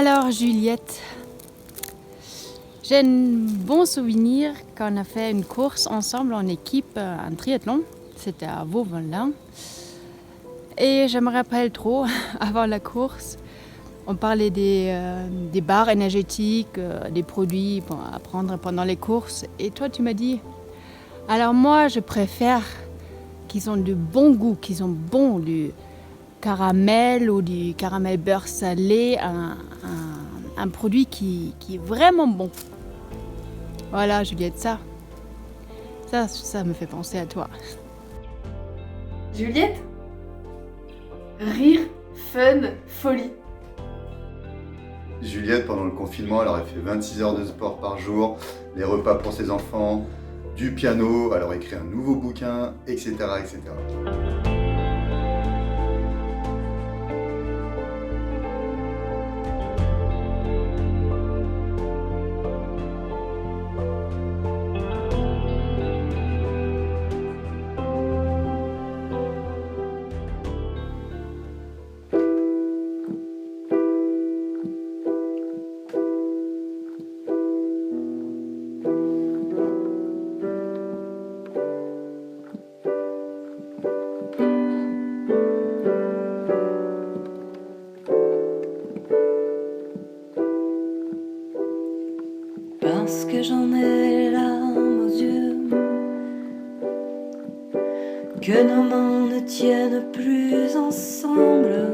Alors Juliette, j'ai un bon souvenir quand on a fait une course ensemble en équipe, un triathlon. C'était à Vaux-Velin. Et je me rappelle trop, avant la course, on parlait des barres énergétiques, des produits à prendre pendant les courses. Et toi, tu m'as dit, alors moi, je préfère qu'ils ont de bon goût, qu'ils ont bon du caramel ou du caramel beurre salé, un produit qui est vraiment bon. Voilà, Juliette, ça me fait penser à toi. Juliette? Rire, fun, folie. Juliette, pendant le confinement, elle aurait fait 26 heures de sport par jour, les repas pour ses enfants, du piano, elle aurait écrit un nouveau bouquin, etc. etc. Parce que j'en ai les larmes aux yeux, que nos mains ne tiennent plus ensemble,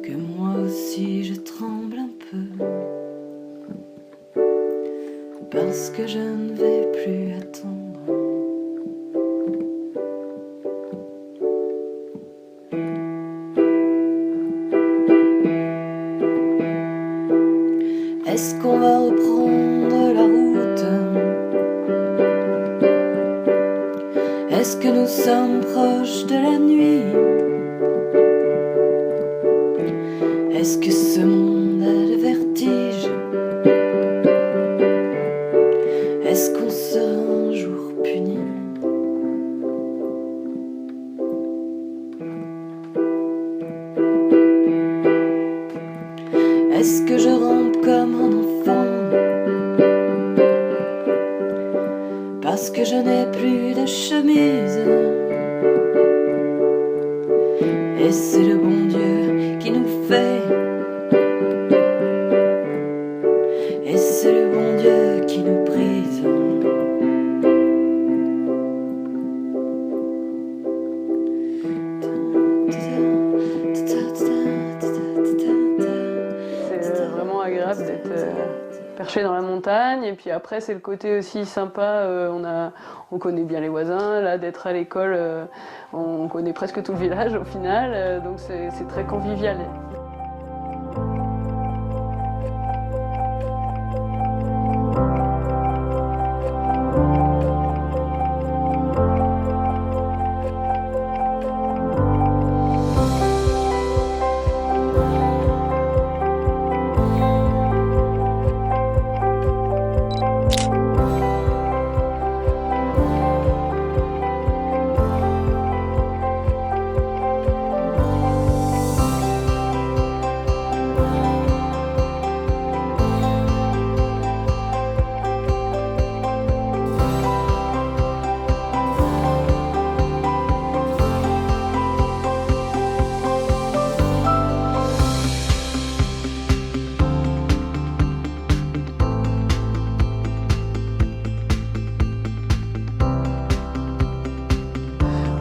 que moi aussi je tremble un peu, parce que je ne vais plus attendre. Est-ce qu'on va reprendre la route? Est-ce que nous sommes proches de la nuit? Est-ce que ce monde a le vertige? Est-ce qu'on sera un jour puni? Est-ce que je rampe comme un enfant parce que je n'ai plus de chemise? Et c'est le bon Dieu qui nous fait, et c'est le bon Dieu qui nous brise. C'est vraiment agréable d'être perché dans la montagne, et puis après c'est le côté aussi sympa, on connaît bien les voisins, là d'être à l'école, on connaît presque tout le village au final, donc c'est très convivial.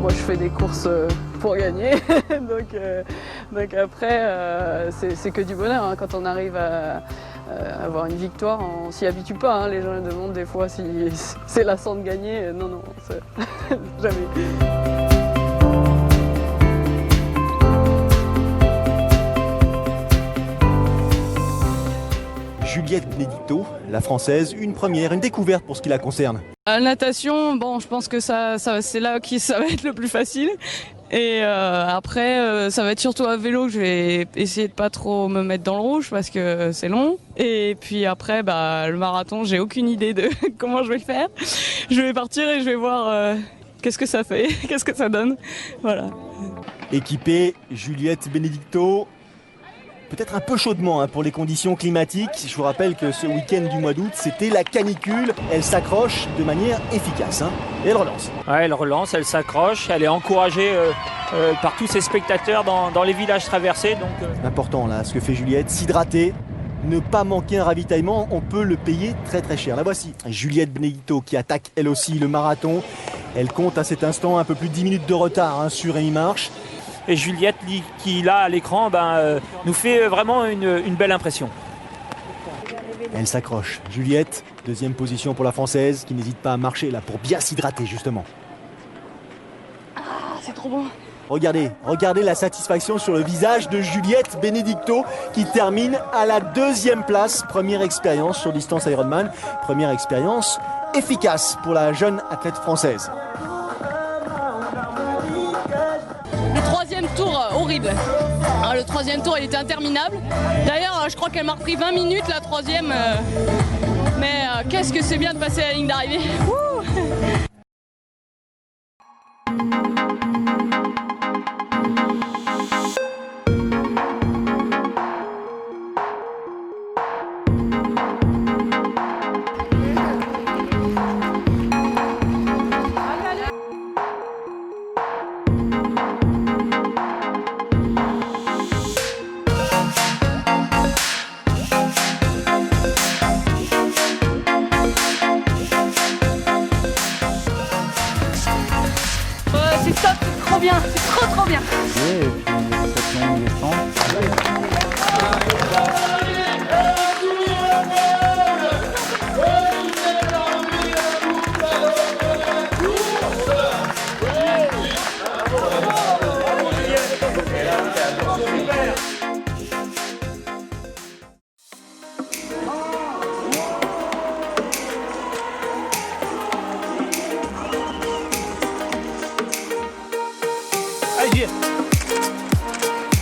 Moi je fais des courses pour gagner, donc après c'est que du bonheur, hein. Quand on arrive à avoir une victoire, on s'y habitue pas, hein. Les gens me demandent des fois si c'est lassant de gagner, non, jamais. Juliette Benedicto, la française, une première, une découverte pour ce qui la concerne. La natation, bon, je pense que c'est là que ça va être le plus facile. Et après, ça va être surtout à vélo que je vais essayer de pas trop me mettre dans le rouge parce que c'est long. Et puis après, le marathon, j'ai aucune idée de comment je vais le faire. Je vais partir et je vais voir qu'est-ce que ça fait, qu'est-ce que ça donne. Voilà. Équipée, Juliette Benedicto, peut-être un peu chaudement pour les conditions climatiques. Je vous rappelle que ce week-end du mois d'août, c'était la canicule. Elle s'accroche de manière efficace et elle relance. Ouais, elle relance, elle s'accroche, elle est encouragée par tous ses spectateurs dans les villages traversés. C'est important là, ce que fait Juliette, s'hydrater, ne pas manquer un ravitaillement, on peut le payer très très cher. La voici, Juliette Benedicto qui attaque elle aussi le marathon. Elle compte à cet instant un peu plus de 10 minutes de retard sur Rémi Marche. Et Juliette, qui là à l'écran, nous fait vraiment une belle impression. Elle s'accroche. Juliette, deuxième position pour la Française, qui n'hésite pas à marcher là pour bien s'hydrater justement. Ah, c'est trop bon. Regardez la satisfaction sur le visage de Juliette Benedicto qui termine à la deuxième place. Première expérience sur distance Ironman, première expérience efficace pour la jeune athlète française. Le troisième tour, horrible. Le troisième tour, il était interminable. D'ailleurs, je crois qu'elle m'a repris 20 minutes, la troisième. Mais qu'est-ce que c'est bien de passer à la ligne d'arrivée. C'est top, c'est trop bien, c'est trop bien. Et puis cette longue descente.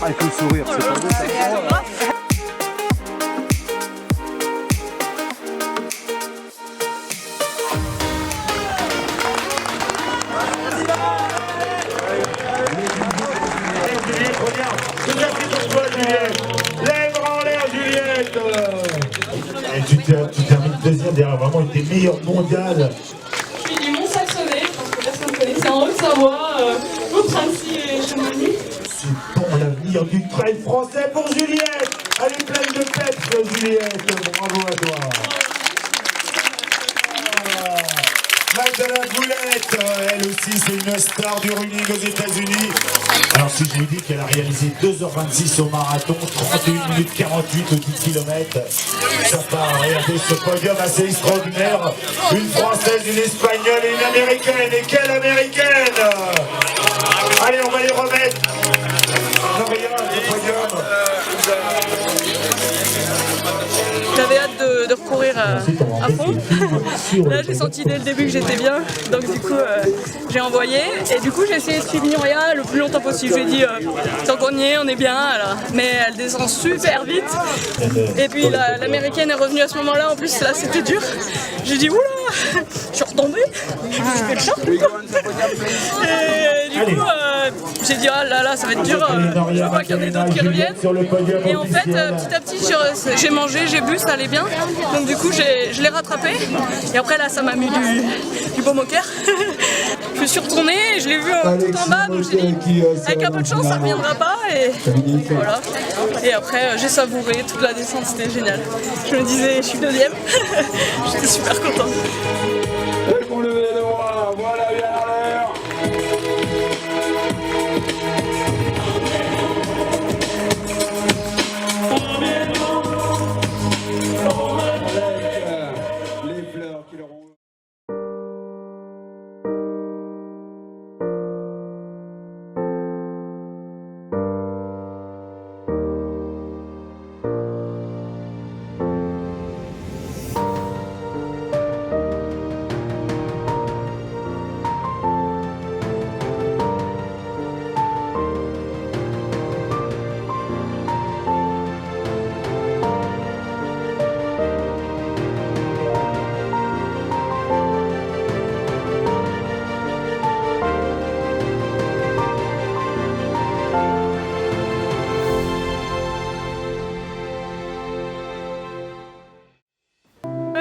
Ah, il faut le sourire, c'est pas beau ça. Lève en l'air, Juliette. Et tu termines deuxième derrière vraiment une des meilleures mondiales. Je suis du Mont-Saxonais, je pense que personne ne connaît, c'est en Haute-Savoie, entre Annecy et Chamonix. C'est pour l'avenir du trail français pour Juliette. Elle est pleine de peps, Juliette. Bravo à toi. Magdalena Boulette, elle aussi c'est une star du running aux États-Unis. Alors si je vous dis qu'elle a réalisé 2h26 au marathon, 31 minutes 48 au 10 km, ça part. Regardez ce podium assez extraordinaire. Une Française, une Espagnole et une Américaine. Et quelle Américaine! Allez, on va les remettre. Non, rien, le podium. J'avais hâte de recourir à fond. Là, j'ai senti dès le début que j'étais bien. Donc, du coup, j'ai envoyé. Et du coup, j'ai essayé de suivre Nuria le plus longtemps possible. Je lui ai dit, tant qu'on y est, on est bien. Alors. Mais elle descend super vite. Et puis, l'américaine est revenue à ce moment-là. En plus, là, c'était dur. J'ai dit, oula, je suis retombée. Je fais le choc. Et du coup, j'ai dit, ah là, ça va être dur. Je veux pas qu'il y en ait d'autres qui reviennent. Et en fait, petit à petit, j'ai mangé, j'ai bu, ça allait bien. Donc du coup, je l'ai rattrapé. Et après, là, ça m'a mis du baume au cœur. Je suis retournée, je l'ai vu tout en bas. Donc j'ai dit, avec un peu de chance, ça ne reviendra pas. Et voilà. Et après, j'ai savouré toute la descente, c'était génial. Je me disais, je suis deuxième. J'étais super contente. Et pour lever les doigts, voilà bien l'air. Les fleurs qui leur ont...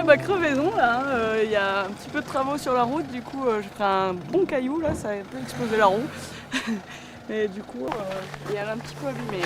bah crevaison là, il y a un petit peu de travaux sur la route, du coup j'ai pris un bon caillou là, ça a un peu explosé la roue. Et du coup, elle est un petit peu abîmée.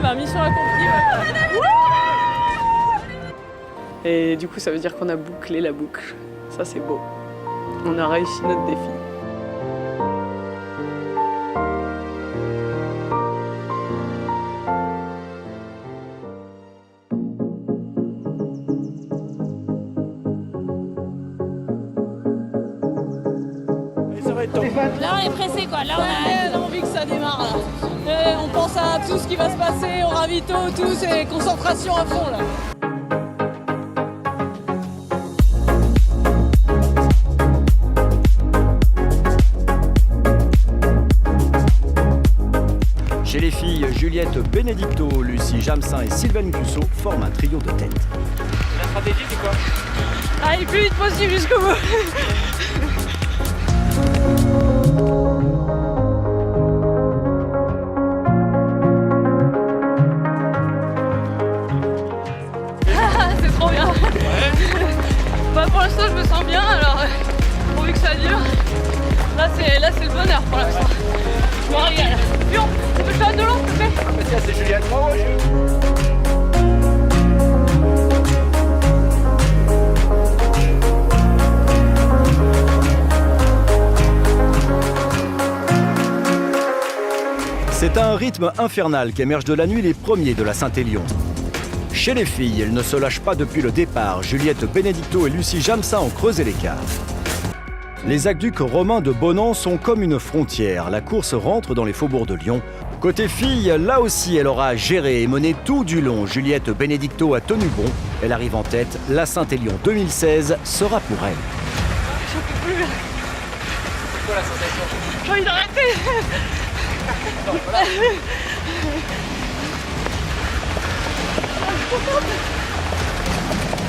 La mission accomplie. Et du coup, ça veut dire qu'on a bouclé la boucle. Ça, c'est beau. On a réussi notre défi. Là, on est pressé quoi. Là, on a envie que ça démarre. Là. Et on pense à tout ce qui va se passer, on ravito, tout, c'est concentration à fond là. Chez les filles, Juliette Benedicto, Lucie Jamsin et Sylvaine Cusseau forment un trio de tête. La stratégie, c'est quoi? Allez, le plus vite possible jusqu'au bout. C'est trop bien. Bah, pour l'instant, je me sens bien, alors pourvu que ça dure. Là, c'est le bonheur pour l'instant. Je me régale. Pion, tu peux faire de l'eau, s'il te plaît? Ah, tiens, c'est Juliette. Bravo, C'est à un rythme infernal qu'émergent de la nuit les premiers de la Saint-Élion. Chez les filles, elles ne se lâchent pas depuis le départ. Juliette Benedicto et Lucie Jamsin ont creusé l'écart. Les aqueducs romains de Bonan sont comme une frontière. La course rentre dans les faubourgs de Lyon. Côté filles, là aussi, elle aura géré et mené tout du long. Juliette Benedicto a tenu bon. Elle arrive en tête. La Saint-Élion 2016 sera pour elle. J'en peux plus. C'est quoi la sensation? J'ai envie d'arrêter. Non, voilà.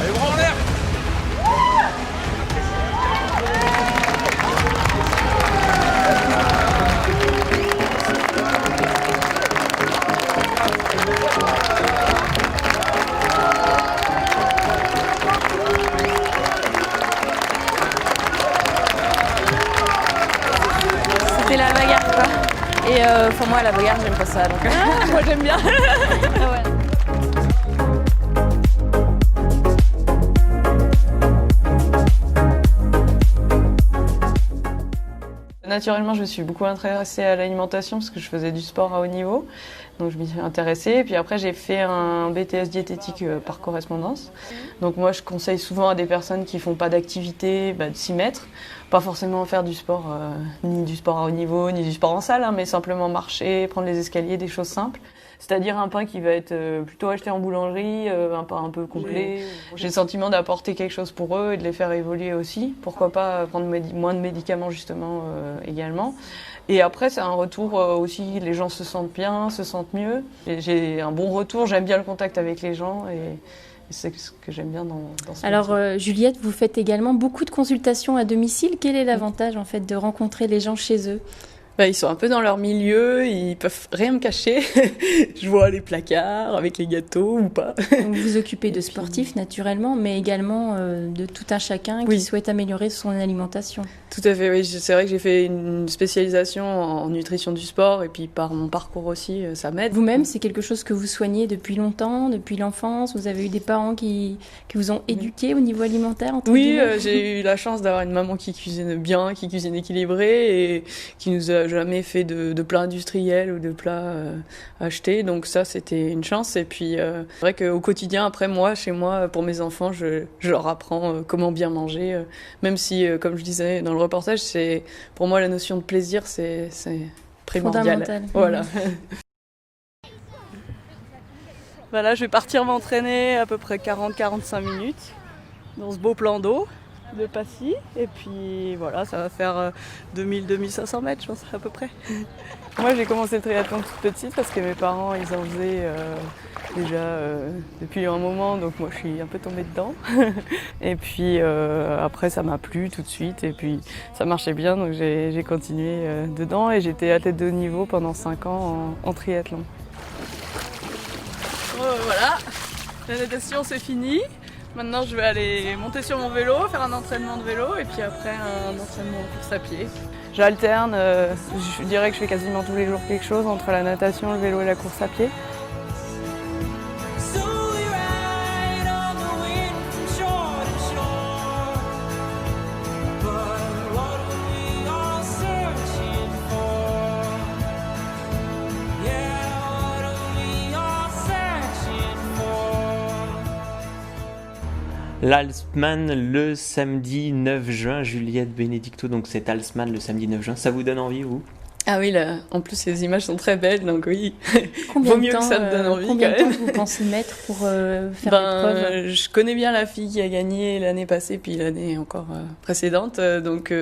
Allez, bras en l'air. C'était la bagarre quoi. Et moi la bagarre j'aime pas ça donc. Moi j'aime bien. Ah ouais. Naturellement, je me suis beaucoup intéressée à l'alimentation parce que je faisais du sport à haut niveau. Donc je m'y suis intéressée. Et puis après, j'ai fait un BTS diététique par correspondance. Donc moi, je conseille souvent à des personnes qui font pas d'activité de s'y mettre. Pas forcément faire du sport, ni du sport à haut niveau, ni du sport en salle, mais simplement marcher, prendre les escaliers, des choses simples. C'est-à-dire un pain qui va être plutôt acheté en boulangerie, un pain un peu complet. J'ai le sentiment d'apporter quelque chose pour eux et de les faire évoluer aussi. Pourquoi pas prendre moins de médicaments justement également. Et après, c'est un retour aussi, les gens se sentent bien, se sentent mieux. J'ai un bon retour, j'aime bien le contact avec les gens et c'est ce que j'aime bien dans ce métier. Juliette, vous faites également beaucoup de consultations à domicile. Quel est l'avantage en fait de rencontrer les gens chez eux ? Ils sont un peu dans leur milieu, ils peuvent rien me cacher. Je vois les placards avec les gâteaux ou pas. Vous vous occupez de sportifs naturellement, mais également de tout un chacun qui souhaite améliorer son alimentation. Tout à fait, oui. C'est vrai que j'ai fait une spécialisation en nutrition du sport et puis par mon parcours aussi, ça m'aide. Vous-même, c'est quelque chose que vous soignez depuis longtemps, depuis l'enfance. Vous avez eu des parents qui vous ont éduqué au niveau alimentaire entre guillemets. J'ai eu la chance d'avoir une maman qui cuisine bien, qui cuisine équilibré et qui nous a jamais fait de plats industriels ou de plats achetés. Donc ça, c'était une chance. Et puis, c'est vrai qu'au quotidien, après moi, chez moi, pour mes enfants, je leur apprends comment bien manger. Même si, comme je disais dans le reportage, pour moi, la notion de plaisir, c'est primordial. Fondamental. Voilà. Bah là, je vais partir m'entraîner à peu près 40-45 minutes dans ce beau plan d'eau de Passy. Et puis voilà, ça va faire 2000-2500 mètres, je pense, à peu près. Moi, j'ai commencé le triathlon toute petite parce que mes parents, ils en faisaient déjà depuis un moment. Donc moi, je suis un peu tombée dedans. Et puis après, ça m'a plu tout de suite. Et puis ça marchait bien, donc j'ai continué dedans. Et j'étais athlète de haut niveau pendant 5 ans en triathlon. Voilà, la natation c'est fini. Maintenant je vais aller monter sur mon vélo, faire un entraînement de vélo et puis après un entraînement en course à pied. J'alterne, je dirais que je fais quasiment tous les jours quelque chose entre la natation, le vélo et la course à pied. L'Halsman le samedi 9 juin, Juliette Benedicto, donc c'est Halsman le samedi 9 juin. Ça vous donne envie, vous ? Ah oui, là, en plus les images sont très belles, donc oui, Combien vaut de mieux temps, que ça me donne envie combien quand de temps même. vous pensez mettre pour faire l'épreuve ? Je connais bien la fille qui a gagné l'année passée, puis l'année encore précédente, donc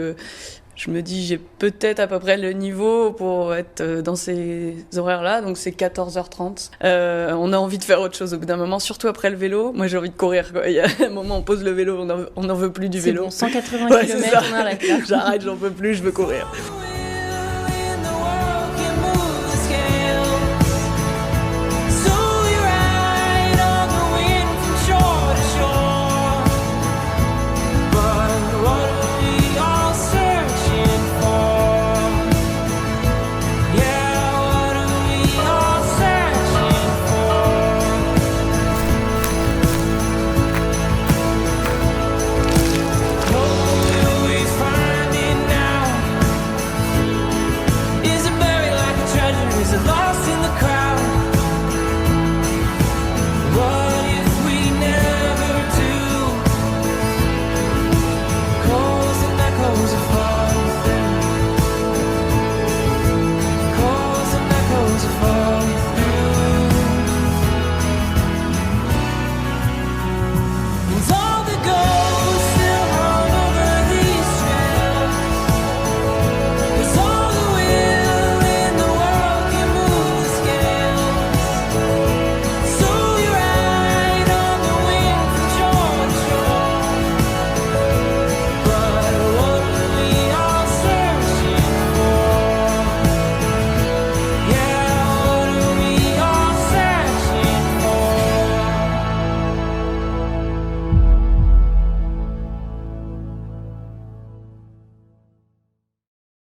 je me dis j'ai peut-être à peu près le niveau pour être dans ces horaires-là, donc c'est 14h30. On a envie de faire autre chose au bout d'un moment, surtout après le vélo. Moi j'ai envie de courir, quoi. Il y a un moment on pose le vélo, on n'en veut plus du vélo. Bon, 180 ouais, km, on arrête là. J'arrête, j'en peux plus, je veux courir.